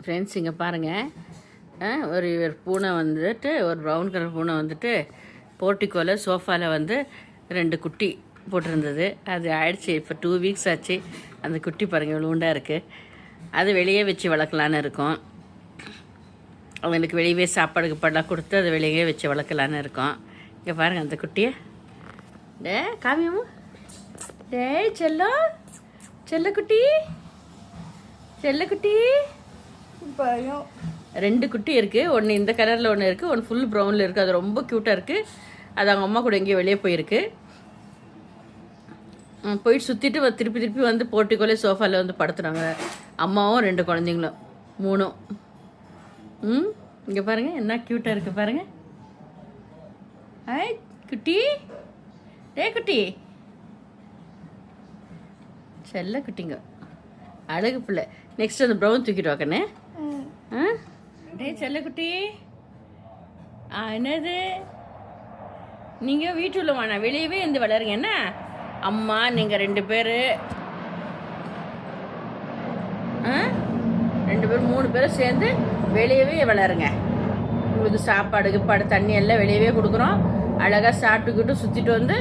Friends இங்கே பாருங்கள், ஒரு பூனை வந்துட்டு, ஒரு ப்ரௌன் கலர் பூனை வந்துட்டு போர்ட்டிக்கோவில் சோஃபாவில் வந்து 2 குட்டி போட்டிருந்தது. அது ஆயிடுச்சு, இப்போ 2 வீக்ஸ் ஆச்சு. அந்த குட்டி பாருங்கள் இவ்வளோண்டா இருக்குது. அது வெளியே வச்சு வளர்க்கலான்னு இருக்கோம். அவங்களுக்கு வெளியே சாப்பாடு கீப்பாடெலாம் கொடுத்து அதை வெளியே வச்சு வளர்க்கலான்னு இருக்கோம். இங்கே பாருங்கள் அந்த குட்டியை. டே காமியமு, டே செல்லம், செல்லக்குட்டி, செல்லக்குட்டி. 2 குட்டி இருக்குது. ஒன்று இந்த கலரில் ஒன்று இருக்குது, ஒன்று ஃபுல் ப்ரௌனில் இருக்குது. அது ரொம்ப க்யூட்டாக இருக்குது. அது அவங்க அம்மா கூட எங்கேயோ வெளியே போயிருக்கு. போயிட்டு சுற்றிட்டு திருப்பி திருப்பி வந்து போர்ட்டிக்கோலே சோஃபாவில் வந்து படுத்துறாங்க. அம்மாவும் 2 குழந்தைங்களும் 3. இங்கே பாருங்கள் என்ன க்யூட்டாக இருக்குது பாருங்கள். குட்டி, டே குட்டி, செல்ல குட்டிங்க, அழகு பிள்ளை. நெக்ஸ்ட் அந்த ப்ரௌன் தூக்கிட்டு வாக்கண்ணே. டே செல்லக்குட்டி, என்னது நீங்கள் வீட்டுள்ள வாண்ணா, வெளியவே இருந்து வளருங்க என்ன. அம்மா நீங்கள் 2 பேர் 3 பேரும் சேர்ந்து வெளியவே வளருங்க. உங்களுக்கு சாப்பாடு கீப்பாடு தண்ணி எல்லாம் வெளியவே கொடுக்குறோம். அழகாக சாப்பிட்டுக்கிட்டு சுற்றிட்டு வந்து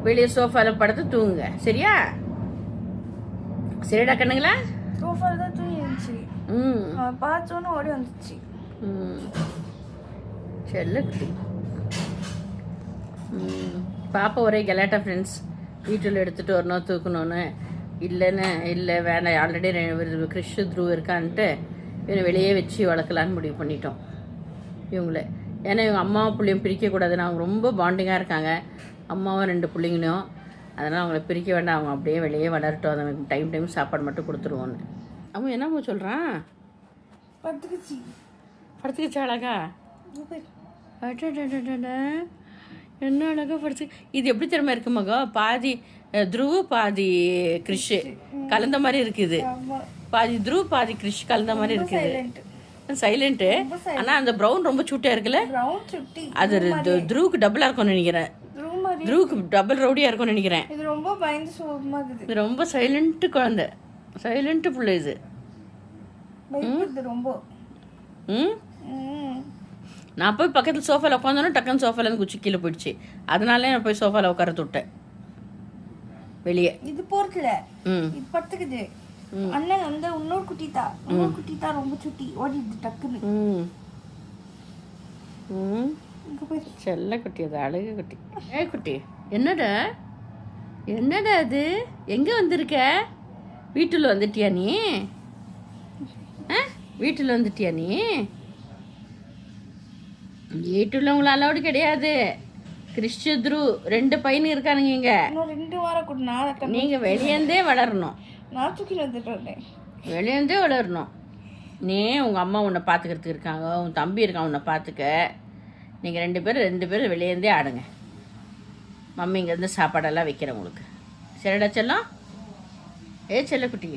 வெளியே சோஃபாவில் படுத்து தூங்குங்க. சரியா? சரிடா கண்ணுங்களா? சோஃபாவில் தான் தூங்கி இருந்துச்சு. பார்த்தோன்னு ஓடி வந்துச்சு. செல்லக்குட்டி. பாப்பா ஒரே கலாட்டா ஃப்ரெண்ட்ஸ். வீட்டில் எடுத்துகிட்டு வரணும் தூக்கணும்னு. இல்லை வேண்டாம், ஆல்ரெடி கிறிஷ் த்ரூ இருக்கான்ட்டு இவனை வெளியே வச்சு வளர்க்கலான்னு முடிவு பண்ணிட்டோம் இவங்கள. ஏன்னா இவங்க அம்மாவும் பிள்ளையும் பிரிக்கக்கூடாதுன்னு அவங்க ரொம்ப பாண்டிங்காக இருக்காங்க. அம்மாவும் 2 பிள்ளைங்களையும். அதனால் அவங்கள பிரிக்க வேண்டாம், அவங்க அப்படியே வெளியே வளரட்டும். அதை டைம் சாப்பாடு மட்டும் கொடுத்துருவோன்னு. அவன் என்னம்மா சொல்கிறான்? படுத்துக்கிச்சு அழகா. என்ன அழகா படுத்து. இது எப்படி தெரியுமா இருக்கு மகா? பாதி த்ருவ் பாதி கிறிஷ் கலந்த மாதிரி இருக்குது. பாதி த்ருவ் பாதி கிறிஷ் கலந்த மாதிரி இருக்குது. சைலண்ட்டு. ஆனால் அந்த ப்ரௌன் ரொம்ப சூட்டாக இருக்குல்ல. அது த்ருவுக்கு டபுளாக இருக்கும்னு நினைக்கிறேன். த்ருவுக்கு டபுள் ரவுடியாக இருக்கும்னு நினைக்கிறேன். இது ரொம்ப சைலண்ட்டு குழந்தை, சைலண்ட்டு பிள்ளை இது. நான் போய் பக்கத்தில் சோஃபாவில் உட்காந்தோன்னா டக்குன்னு சோஃபாலேருந்து குச்சி கீழே போயிடுச்சு. அதனால நான் போய் சோஃபாவில் உட்கார விட்டேன் வெளியே. இது போர்க்கல, இது படுத்துக்குது. அண்ணன் வந்து இன்னொரு குட்டி தான் ரொம்ப சுட்டி ஓடிடுது டக்குன்னு. செல்ல குட்டி, அது அழகு குட்டி. குட்டி என்னடா அது? எங்கே வந்திருக்க? வீட்டில் வந்துட்டியா நீ? வீட்டில் வந்துட்டியா நீ? வீட்டுள்ள உங்களை அலௌடு கிடையாது. கிறிஷ் த்ரு 2 பையன் இருக்கானுங்க இங்கே. 2 வாரம் கூட நீங்கள் வெளியேந்தே வளரணும். நான் தூக்கிட்டு வந்துட்டேன். வெளியேந்தே வளரணும். நீ உங்கள் அம்மா உன்னை பார்த்துக்கிறதுக்கு இருக்காங்க, உன் தம்பி இருக்கான் உன்னை பார்த்துக்க. நீங்கள் 2 பேரும் வெளியேந்தே ஆடுங்க. மம்மி இங்கேருந்து சாப்பாடெல்லாம் வைக்கிறேன் உங்களுக்கு. சரிடா செல்லம்? செல்லக்குட்டி.